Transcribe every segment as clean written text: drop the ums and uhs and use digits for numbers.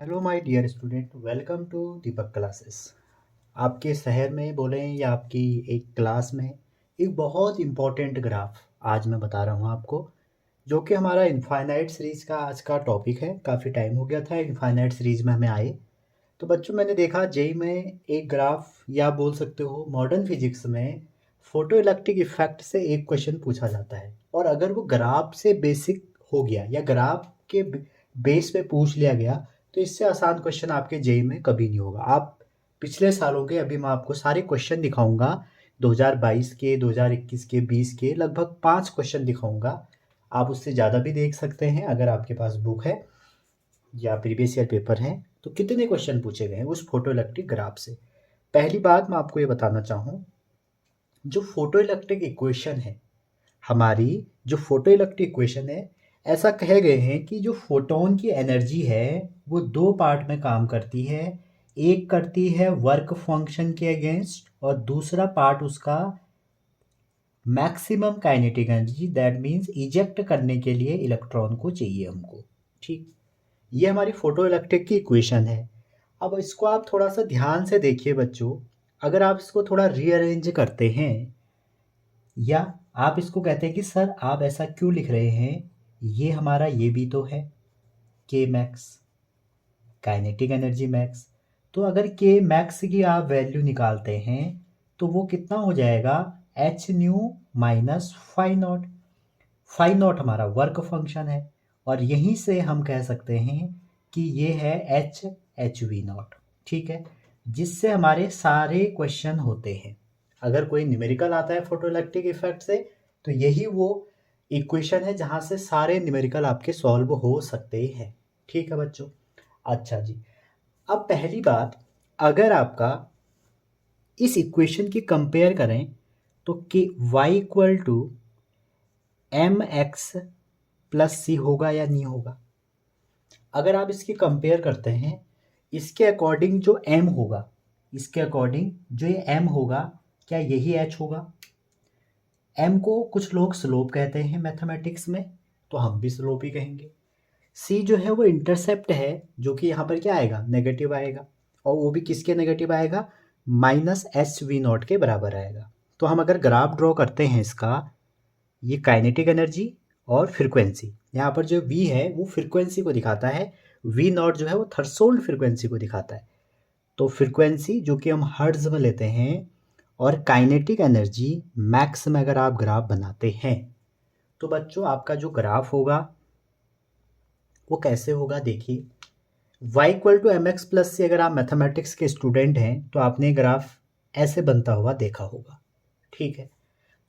Hello my dear student, welcome to Deepak classes. आपके शहर में बोलें या आपकी एक क्लास में एक बहुत इम्पोर्टेंट ग्राफ आज मैं बता रहा हूँ आपको, जो कि हमारा इनफाइनाइट सीरीज़ का आज का टॉपिक है। काफ़ी टाइम हो गया था इनफाइनाइट सीरीज़ में हमें आए। तो बच्चों, मैंने देखा जेई में एक ग्राफ या बोल सकते हो मॉडर्न फिजिक्स में फोटो इलेक्ट्रिक इफेक्ट से एक क्वेश्चन पूछा जाता है, और अगर वो ग्राफ से बेसिक हो गया या ग्राफ के बेस पे पूछ लिया गया तो इससे आसान क्वेश्चन आपके जेई में कभी नहीं होगा। आप पिछले सालों के अभी मैं आपको सारे क्वेश्चन दिखाऊंगा, 2022 के, 2021 के, 20 के लगभग 5 क्वेश्चन दिखाऊंगा। आप उससे ज़्यादा भी देख सकते हैं अगर आपके पास बुक है या प्रीवियस ईयर पेपर है। तो कितने क्वेश्चन पूछे गए हैं उस फोटो इलेक्ट्रिक ग्राफ से। पहली बात मैं आपको ये बताना चाहूँ, जो फोटो इलेक्ट्रिक इक्वेशन है हमारी, जो फोटो इलेक्ट्रिक इक्वेशन है, ऐसा कहे गए हैं कि जो फोटोन की एनर्जी है वो दो पार्ट में काम करती है। एक करती है वर्क फंक्शन के अगेंस्ट, और दूसरा पार्ट उसका maximum kinetic energy, that means eject करने के लिए इलेक्ट्रॉन को चाहिए हमको। ठीक, ये हमारी फोटो इलेक्ट्रिक की इक्वेशन है। अब इसको आप थोड़ा सा ध्यान से देखिए बच्चों। अगर आप इसको थोड़ा रीअरेंज करते हैं, या आप इसको कहते हैं कि सर आप ऐसा क्यों लिख रहे हैं, ये हमारा ये भी तो है के मैक्स, काइनेटिक एनर्जी मैक्स। तो अगर के मैक्स की आप वैल्यू निकालते हैं तो वो कितना हो जाएगा, H nu minus phi naught. Phi naught हमारा वर्क फंक्शन है, और यहीं से हम कह सकते हैं कि ये है एच एच वी नॉट। ठीक है, जिससे हमारे सारे क्वेश्चन होते हैं। अगर कोई न्यूमेरिकल आता है फोटो इलेक्ट्रिक इफेक्ट से, तो यही वो इक्वेशन है जहाँ से सारे न्यूमेरिकल आपके सॉल्व हो सकते हैं। ठीक है बच्चों। अच्छा जी, अब पहली बात, अगर आपका इस इक्वेशन की कंपेयर करें तो कि y equal to m x plus c होगा या नहीं होगा। अगर आप इसकी कंपेयर करते हैं, इसके अकॉर्डिंग जो m होगा, इसके अकॉर्डिंग जो ये m होगा, क्या यही h होगा। m को कुछ लोग स्लोप कहते हैं मैथमेटिक्स में, तो हम भी स्लोप ही कहेंगे। c जो है वो इंटरसेप्ट है, जो कि यहाँ पर क्या आएगा, नेगेटिव आएगा, और वो भी किसके नेगेटिव आएगा, माइनस एच वी नॉट के बराबर आएगा। तो हम अगर ग्राफ ड्रॉ करते हैं इसका, ये काइनेटिक एनर्जी और फ्रीक्वेंसी, यहाँ पर जो v है वो फ्रीक्वेंसी को दिखाता है, v नॉट जो है वो थ्रेशोल्ड फ्रीक्वेंसी को दिखाता है। तो फ्रीक्वेंसी जो कि हम हर्ट्ज में लेते हैं, और काइनेटिक एनर्जी मैक्स में अगर आप ग्राफ बनाते हैं, तो बच्चों आपका जो ग्राफ होगा वो कैसे होगा, देखिए y equal to m x plus c. अगर आप मैथमेटिक्स के स्टूडेंट हैं तो आपने ग्राफ ऐसे बनता हुआ देखा होगा। ठीक है,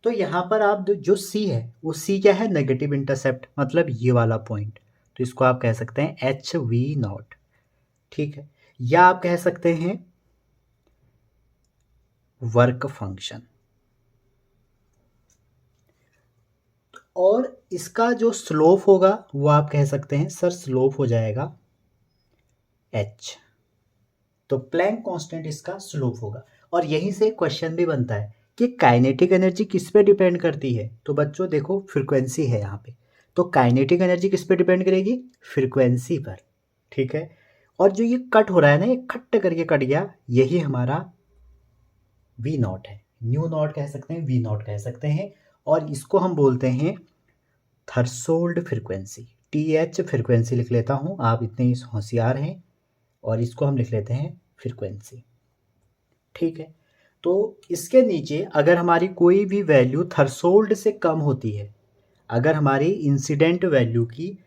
तो यहाँ पर आप जो c है वो c क्या है, नेगेटिव इंटरसेप्ट, मतलब ये वाला पॉइंट। तो इसको आप कह सकते हैं एच वी नॉट। ठीक है, या आप कह सकते हैं वर्क फंक्शन। और इसका जो स्लोप होगा वो आप कह सकते हैं सर स्लोप हो जाएगा h। तो प्लैंक कांस्टेंट इसका स्लोप होगा। और यहीं से क्वेश्चन भी बनता है कि काइनेटिक एनर्जी किस पे डिपेंड करती है। तो बच्चों देखो, फ्रीक्वेंसी है यहाँ पे, तो काइनेटिक एनर्जी किस पे डिपेंड करेगी, फ्रीक्वेंसी पर। ठीक है, और जो ये कट हो रहा है ना, ये कट करके कट गया, यही हमारा वी नॉट है, न्यू नॉट कह सकते हैं, वी नॉट कह सकते हैं। और इसको हम बोलते हैं threshold frequency, T H frequency लिख लेता हूँ, आप इतने ही होशियार हैं। और इसको हम लिख लेते हैं फ्रीक्वेंसी। ठीक है, तो इसके नीचे अगर हमारी कोई भी वैल्यू थ्रेशोल्ड से कम होती है, अगर हमारी इंसिडेंट वैल्यू की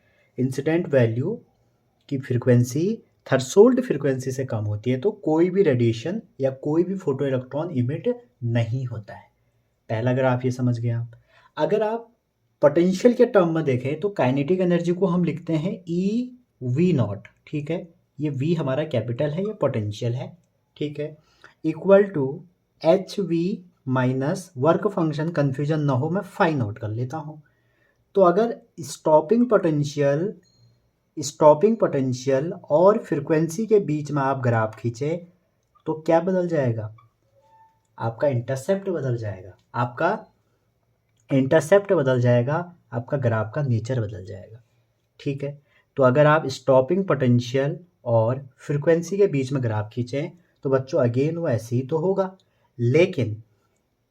फ्रीक्वेंसी थ्रेशोल्ड फ्रीक्वेंसी से कम होती है, तो कोई भी रेडिएशन या कोई भी फोटो इलेक्ट्रॉन इमिट नहीं होता है। पहला ग्राफ ये समझ गए आप। अगर आप पोटेंशियल के टर्म में देखें तो काइनेटिक एनर्जी को हम लिखते हैं ई वी नॉट। ठीक है, ये वी हमारा कैपिटल है, ये पोटेंशियल है। ठीक है, equal to H V minus work function, confusion ना हो मैं फाई नॉट कर लेता हूँ। तो अगर स्टॉपिंग पोटेंशियल और फ्रीक्वेंसी के बीच में आप ग्राफ खींचे तो क्या बदल जाएगा, आपका इंटरसेप्ट बदल जाएगा, आपका ग्राफ का नेचर बदल जाएगा। ठीक है, तो अगर आप स्टॉपिंग पोटेंशियल और फ्रीक्वेंसी के बीच में ग्राफ खींचें तो बच्चों अगेन वो ऐसे ही तो होगा, लेकिन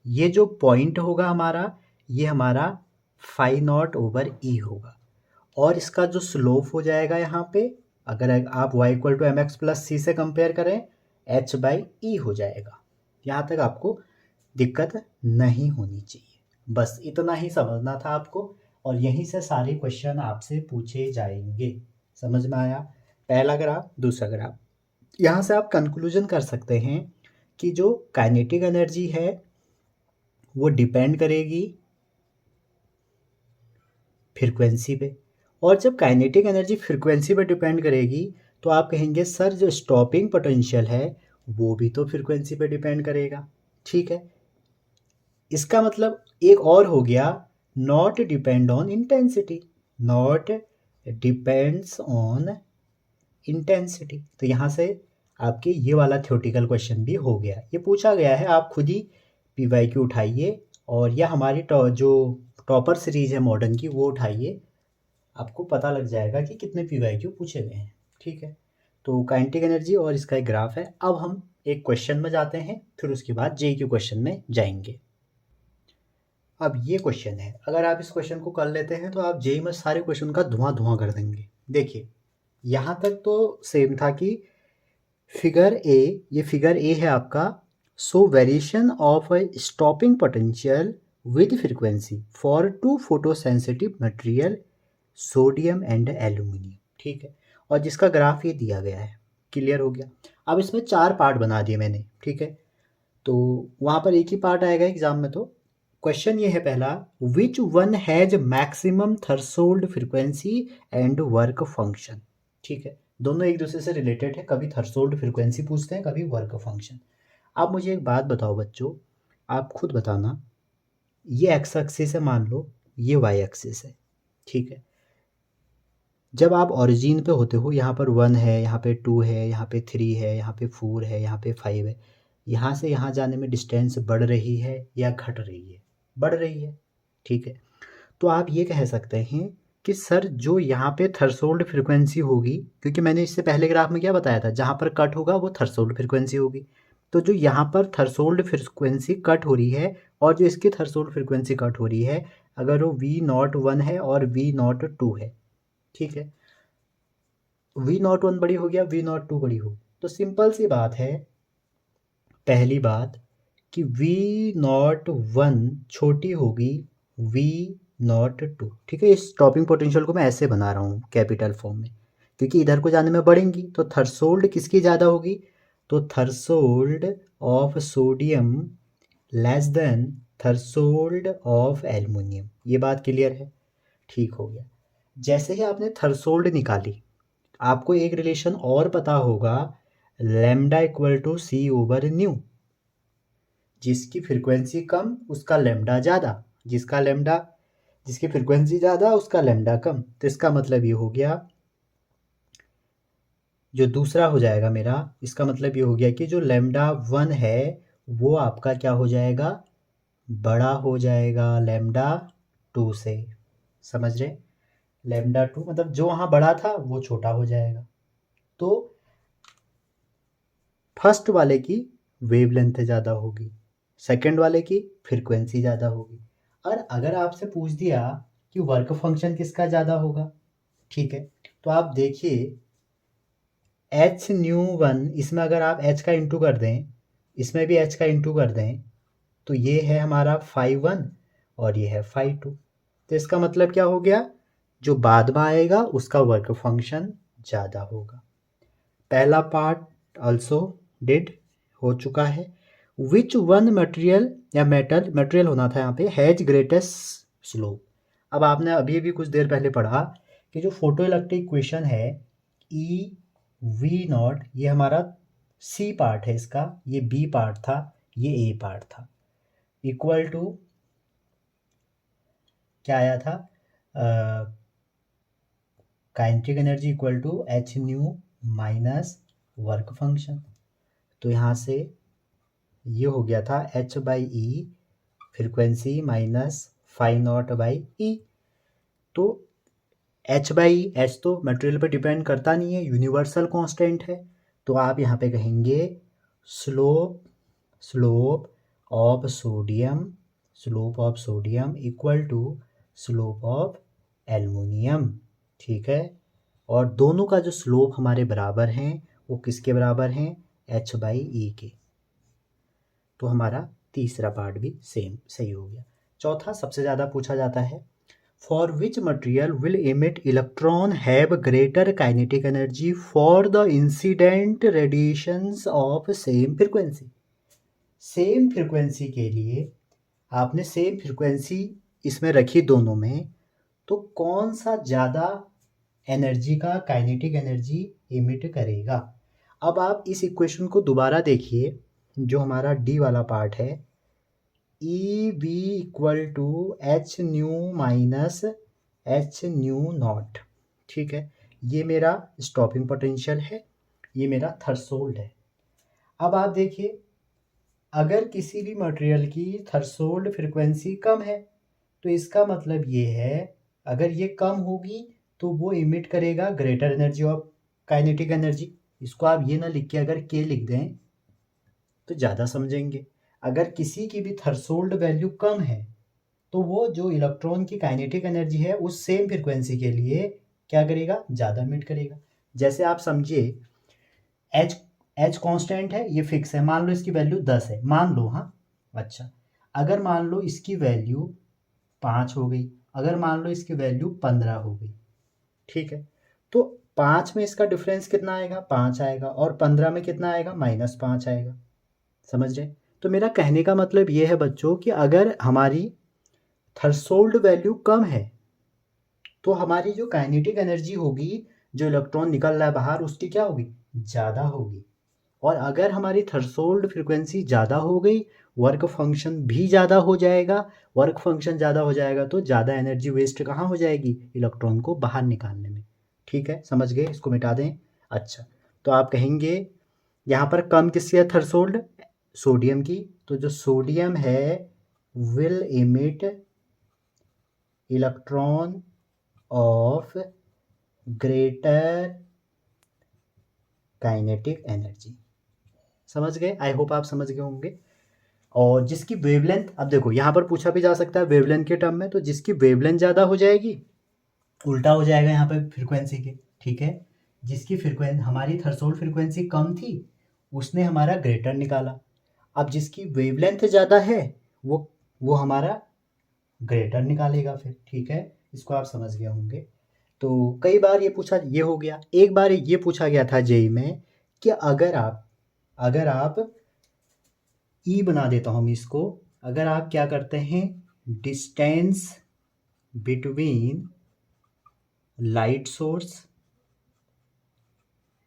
ये जो पॉइंट होगा हमारा, ये हमारा फाई नॉट ओवर ई होगा, और इसका जो स्लोप हो जाएगा यहाँ पे, अगर आप y equal to m x plus c से कंपेयर करें, h बाई ई हो जाएगा। यहाँ तक आपको दिक्कत नहीं होनी चाहिए, बस इतना ही समझना था आपको, और यहीं से सारे क्वेश्चन आपसे पूछे जाएंगे। समझ में आया? पहला ग्राफ, दूसरा ग्राफ। यहाँ से आप कंक्लूजन कर सकते हैं कि जो काइनेटिक एनर्जी है वो डिपेंड करेगी फ्रीक्वेंसी पे, और जब काइनेटिक एनर्जी फ्रीक्वेंसी पे डिपेंड करेगी तो आप कहेंगे सर जो स्टॉपिंग पोटेंशियल है वो भी तो फ्रीक्वेंसी पे डिपेंड करेगा। ठीक है, इसका मतलब एक और हो गया, not depend on intensity, not depends on intensity. तो यहाँ से आपके ये वाला थ्योरेटिकल क्वेश्चन भी हो गया, ये पूछा गया है, आप खुद ही पीवाईक्यू उठाइए, और या हमारी जो टॉपर सीरीज है मॉडर्न की वो उठाइए, आपको पता लग जाएगा कि कितने पीवाईक्यू पूछे गए हैं। ठीक है, तो काइनेटिक एनर्जी और इसका एक ग्राफ है। अब हम एक क्वेश्चन में जाते हैं, फिर उसके बाद जेईक्यू क्वेश्चन में जाएंगे। अब ये क्वेश्चन है, अगर आप इस क्वेश्चन को कर लेते हैं तो आप जेई में सारे क्वेश्चन का धुआं धुआं कर देंगे। देखिए यहाँ तक तो सेम था कि फिगर ए, ये फिगर ए है आपका, so variation of a stopping potential with frequency for two photosensitive material sodium and aluminium. ठीक है, और जिसका ग्राफ ये दिया गया है। क्लियर हो गया? अब इसमें 4 पार्ट बना दिए मैंने। ठीक है, तो वहाँ पर एक ही पार्ट आएगा एग्जाम में। तो क्वेश्चन ये है पहला, which one has maximum threshold frequency and work function. ठीक है, दोनों एक दूसरे से रिलेटेड है, कभी थ्रेशोल्ड फ्रीक्वेंसी पूछते हैं, कभी वर्क फंक्शन। आप मुझे एक बात बताओ बच्चों, आप खुद बताना, ये एक्स एक्सिस है मान लो, ये वाई एक्सिस है। ठीक है, जब आप ओरिजिन पे होते हो, यहाँ पर 1 है, यहाँ पे 2 है, यहाँ पे 3 है, यहाँ पे 4 है, यहाँ पे 5 है, यहाँ से यहाँ जाने में डिस्टेंस बढ़ रही है या घट रही है? बढ़ रही है। ठीक है, तो आप ये कह सकते हैं कि सर जो यहाँ पे थ्रेशोल्ड फ्रीक्वेंसी होगी, क्योंकि मैंने इससे पहले ग्राफ में क्या बताया था, जहाँ पर कट होगा वो थ्रेशोल्ड फ्रीक्वेंसी होगी, तो जो यहाँ पर थ्रेशोल्ड फ्रीक्वेंसी कट हो रही है और जो इसकी थ्रेशोल्ड फ्रीक्वेंसी कट हो रही है, अगर वो V01 है और V02 है, ठीक है, V01 बड़ी हो गया, V02 बड़ी हो, तो सिंपल सी बात है, पहली बात कि V01 छोटी होगी V02। ठीक है, इस स्टॉपिंग पोटेंशियल को मैं ऐसे बना रहा हूँ कैपिटल फॉर्म में, क्योंकि इधर को जाने में बढ़ेंगी, तो थ्रेशोल्ड किसकी ज़्यादा होगी, तो threshold of sodium less than threshold of aluminium. ये बात क्लियर है? ठीक हो गया। जैसे ही आपने थ्रेशोल्ड निकाली, आपको एक रिलेशन और पता होगा, lambda equal to C over nu. जिसकी फ्रीक्वेंसी कम उसका लैम्डा ज़्यादा, जिसकी फ्रीक्वेंसी ज़्यादा उसका लैम्डा कम। तो इसका मतलब ये हो गया, जो दूसरा हो जाएगा मेरा, इसका मतलब ये हो गया कि जो λ1 है वो आपका क्या हो जाएगा, बड़ा हो जाएगा λ2 से। समझ रहे? λ2 मतलब जो वहाँ बड़ा था वो छोटा हो जाएगा। तो फर्स्ट वाले की वेवलेंथ ज़्यादा होगी, सेकंड वाले की फ्रीक्वेंसी ज़्यादा होगी। और अगर आपसे पूछ दिया कि वर्क फंक्शन किसका ज़्यादा होगा, ठीक है, तो आप देखिए h/1, इसमें अगर आप h का इंटू कर दें, इसमें भी h का इंटू कर दें, तो ये है हमारा φ1 और ये है φ2। तो इसका मतलब क्या हो गया, जो बाद में आएगा उसका वर्क फंक्शन ज़्यादा होगा। पहला पार्ट ऑल्सो डिड हो चुका है। विच वन मटेरियल या मटेरियल होना था यहाँ पे, हैज ग्रेटेस्ट स्लोप। अब आपने अभी भी कुछ देर पहले पढ़ा कि जो फोटो इलेक्ट्रिक इक्वेशन है EV0, ये हमारा C पार्ट है इसका, ये B पार्ट था, ये A पार्ट था, इक्वल टू क्या आया था, kinetic energy equal to h nu minus work function. तो यहाँ से ये हो गया था h/e फ्रीक्वेंसी माइनस φ0/e। तो एच बाई एच तो मटेरियल पर डिपेंड करता नहीं है, यूनिवर्सल कांस्टेंट है। तो आप यहाँ पे कहेंगे slope slope of sodium slope of sodium equal to slope of aluminium. ठीक है, और दोनों का जो स्लोप हमारे बराबर हैं वो किसके बराबर हैं, एच बाई ई के। तो हमारा तीसरा पार्ट भी सेम सही हो गया। चौथा सबसे ज़्यादा पूछा जाता है, for which material will emit electron have greater kinetic energy for the incident radiations of same frequency. Same frequency के लिए आपने सेम फ्रीक्वेंसी इसमें रखी दोनों में, तो कौन सा ज़्यादा एनर्जी का काइनेटिक एनर्जी इमिट करेगा। अब आप इस इक्वेशन को दोबारा देखिए, जो हमारा डी वाला पार्ट है, E V equal to H nu minus H nu naught. ठीक है, ये मेरा स्टॉपिंग पोटेंशियल है, ये मेरा थ्रेशोल्ड है। अब आप देखिए, अगर किसी भी मटेरियल की थ्रेशोल्ड फ्रीक्वेंसी कम है तो इसका मतलब ये है, अगर ये कम होगी तो वो इमिट करेगा greater energy of kinetic energy. इसको आप ये ना लिख के अगर के लिख दें तो ज़्यादा समझेंगे। अगर किसी की भी थ्रेशोल्ड वैल्यू कम है तो वो जो इलेक्ट्रॉन की काइनेटिक एनर्जी है उस सेम फ्रीक्वेंसी के लिए क्या करेगा, ज़्यादा इमिट करेगा। जैसे आप समझिए, एच एच कांस्टेंट है, ये फिक्स है, मान लो इसकी वैल्यू 10 है, मान लो। हाँ, अच्छा, अगर मान लो इसकी वैल्यू 5 हो गई, अगर मान लो इसकी वैल्यू 15 हो गई, ठीक है, तो 5 में इसका डिफरेंस कितना आएगा, 5 आएगा, और 15 में कितना आएगा, -5 आएगा। समझ रहे? तो मेरा कहने का मतलब ये है बच्चों कि अगर हमारी थ्रेशोल्ड वैल्यू कम है तो हमारी जो काइनेटिक एनर्जी होगी, जो इलेक्ट्रॉन निकल रहा है बाहर, उसकी क्या होगी, ज़्यादा होगी। और अगर हमारी थ्रेशोल्ड फ्रीक्वेंसी ज़्यादा हो गई, वर्क फंक्शन भी ज़्यादा हो जाएगा। वर्क फंक्शन ज़्यादा हो जाएगा तो ज़्यादा एनर्जी वेस्ट कहाँ हो जाएगी, इलेक्ट्रॉन को बाहर निकालने में। ठीक है, समझ गए, इसको मिटा दें। अच्छा, तो आप कहेंगे यहाँ पर कम किसकी है थ्रेशोल्ड, सोडियम की, तो जो सोडियम है will emit electron of greater kinetic energy. समझ गए, आई होप आप समझ गए होंगे। और जिसकी वेवलेंथ, अब देखो यहाँ पर पूछा भी जा सकता है वेवलेंथ के टर्म में, तो जिसकी वेवलेंथ ज़्यादा हो जाएगी, उल्टा हो जाएगा यहाँ पे फ्रीक्वेंसी के। ठीक है, जिसकी फ्रीक्वेंसी, हमारी थ्रेशोल्ड फ्रीक्वेंसी कम थी, उसने हमारा ग्रेटर निकाला। अब जिसकी वेवलेंथ ज़्यादा है वो हमारा ग्रेटर निकालेगा फिर। ठीक है, इसको आप समझ गए होंगे। तो कई बार ये पूछा, ये हो गया। एक बार ये पूछा गया था जेई में कि अगर आप ई बना देता हूँ इसको, अगर आप क्या करते हैं, डिस्टेंस बिटवीन लाइट सोर्स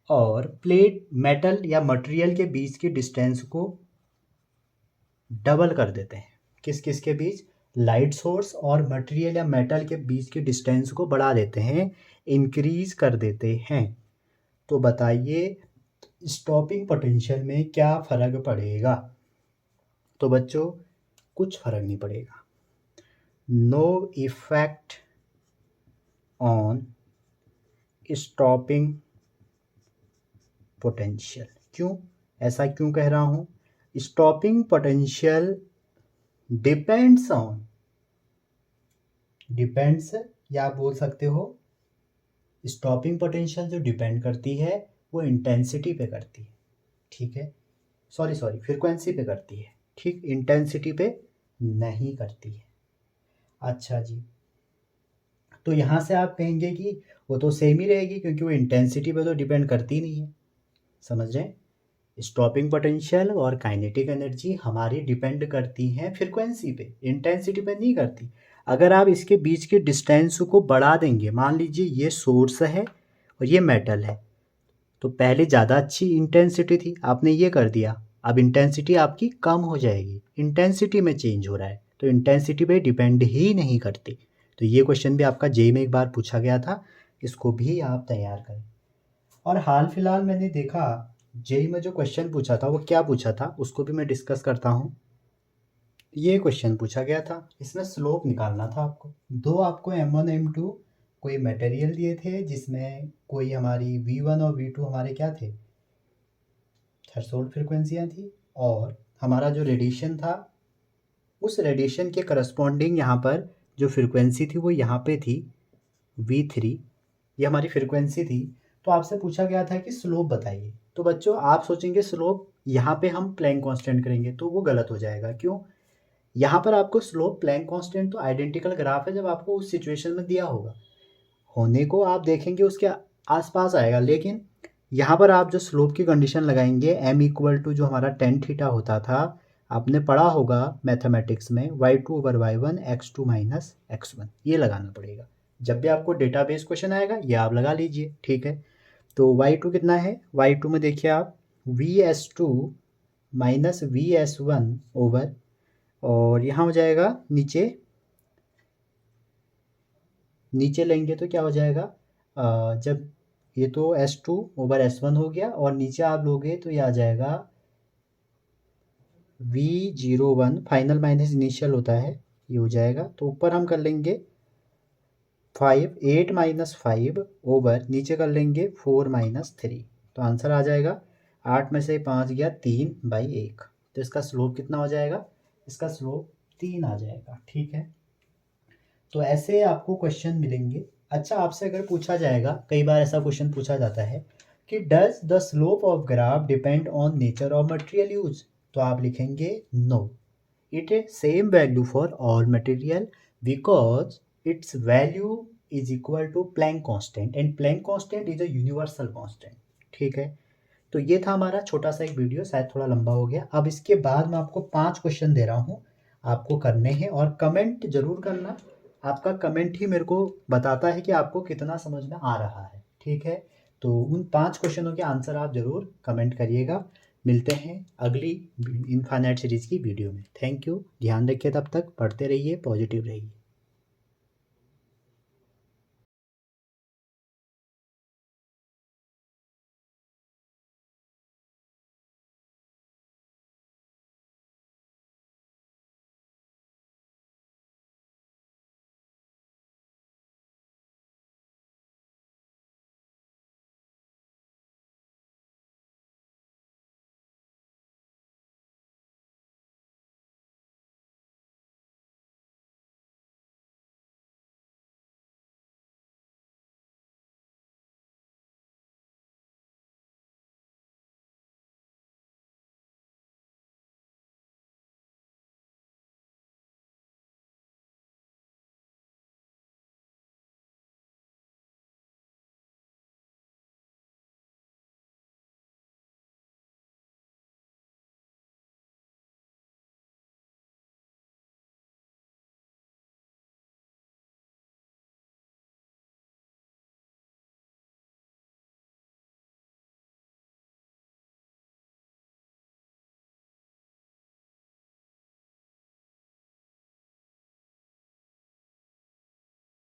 और प्लेट, मेटल या मटेरियल के बीच की डिस्टेंस को डबल कर देते हैं। किस किस के बीच, लाइट सोर्स और मटेरियल या मेटल के बीच की डिस्टेंस को बढ़ा देते हैं, इंक्रीज कर देते हैं। तो बताइए स्टॉपिंग पोटेंशियल में क्या फ़र्क पड़ेगा। तो बच्चों कुछ फ़र्क नहीं पड़ेगा, no effect on stopping potential. क्यों, ऐसा क्यों कह रहा हूँ, स्टॉपिंग पोटेंशियल डिपेंड्स या आप बोल सकते हो स्टॉपिंग पोटेंशियल जो डिपेंड करती है वो इंटेंसिटी पे करती है। ठीक है, सॉरी फ्रीक्वेंसी पे करती है। ठीक, इंटेंसिटी पे नहीं करती है। अच्छा जी, तो यहाँ से आप कहेंगे कि वो तो सेम ही रहेगी क्योंकि वो इंटेंसिटी पे तो डिपेंड करती नहीं है। समझ रहे हैं, स्टॉपिंग पोटेंशियल और काइनेटिक एनर्जी हमारी डिपेंड करती हैं फ्रीक्वेंसी पे, इंटेंसिटी पे नहीं करती। अगर आप इसके बीच के डिस्टेंस को बढ़ा देंगे, मान लीजिए ये सोर्स है और ये मेटल है, तो पहले ज़्यादा अच्छी इंटेंसिटी थी, आपने ये कर दिया, अब इंटेंसिटी आपकी कम हो जाएगी, इंटेंसिटी में चेंज हो रहा है, तो इंटेंसिटी पे डिपेंड ही नहीं करती। तो ये क्वेश्चन भी आपका जेईई में एक बार पूछा गया था, इसको भी आप तैयार करें। और हाल फिलहाल मैंने देखा जेईई में जो क्वेश्चन पूछा था वो क्या पूछा था, उसको भी मैं डिस्कस करता हूँ। ये क्वेश्चन पूछा गया था, इसमें स्लोप निकालना था आपको। दो आपको M1 M2 कोई मटेरियल दिए थे जिसमें कोई हमारी V1 और V2 हमारे क्या थे, थ्रेशोल्ड फ्रिक्वेंसियाँ थी, और हमारा जो रेडिएशन था उस रेडिएशन के करस्पॉन्डिंग यहाँ पर जो फ्रिक्वेंसी थी वो यहाँ पे थी V3, ये हमारी फ्रिक्वेंसी थी। तो आपसे पूछा गया था कि स्लोप बताइए। तो बच्चों आप सोचेंगे स्लोप यहाँ पे हम प्लैंक कांस्टेंट करेंगे, तो वो गलत हो जाएगा। क्यों? यहाँ पर आपको स्लोप प्लैंक कांस्टेंट तो आइडेंटिकल ग्राफ है जब आपको उस सिचुएशन में दिया होगा, होने को आप देखेंगे उसके आसपास आएगा, लेकिन यहाँ पर आप जो स्लोप की कंडीशन लगाएंगे m इक्वल टू जो हमारा टेन थीटा होता था, आपने पढ़ा होगा मैथमेटिक्स में y2/y1 x2 माइनस x1, ये लगाना पड़ेगा। जब भी आपको डेटाबेस क्वेश्चन आएगा ये आप लगा लीजिए, ठीक है। तो y2 कितना है, y2 में देखिए आप vs2 माइनस vs1 ओवर, और यहाँ हो जाएगा नीचे लेंगे तो क्या हो जाएगा, जब ये तो S2 ओवर S1 हो गया, और नीचे आप लोगे तो ये आ जाएगा V01 फाइनल माइनस इनिशियल होता है, ये हो जाएगा। तो ऊपर हम कर लेंगे 8 माइनस 5 ओवर, नीचे कर लेंगे 4 माइनस 3, तो आंसर आ जाएगा 8 में से 5 गया 3/1। तो इसका स्लोप कितना हो जाएगा, इसका स्लोप 3 आ जाएगा, ठीक है। तो ऐसे आपको क्वेश्चन मिलेंगे। अच्छा, आपसे अगर पूछा जाएगा, कई बार ऐसा क्वेश्चन पूछा जाता है कि does the slope of graph depend on nature of material use, तो आप लिखेंगे no, it is same value for all material because its value is equal to Planck constant and Planck constant is a universal constant, ठीक है। तो ये था हमारा छोटा सा एक वीडियो, शायद थोड़ा लंबा हो गया। अब इसके बाद मैं आपको 5 क्वेश्चन दे रहा हूँ, आपको करने हैं, और कमेंट जरूर करना। आपका कमेंट ही मेरे को बताता है कि आपको कितना समझ में आ रहा है, ठीक है। तो उन 5 क्वेश्चनों के आंसर आप ज़रूर कमेंट करिएगा। मिलते हैं अगली इनफाइनाइट सीरीज़ की वीडियो में। थैंक यू, ध्यान रखिए, तब तक पढ़ते रहिए, पॉजिटिव रहिए।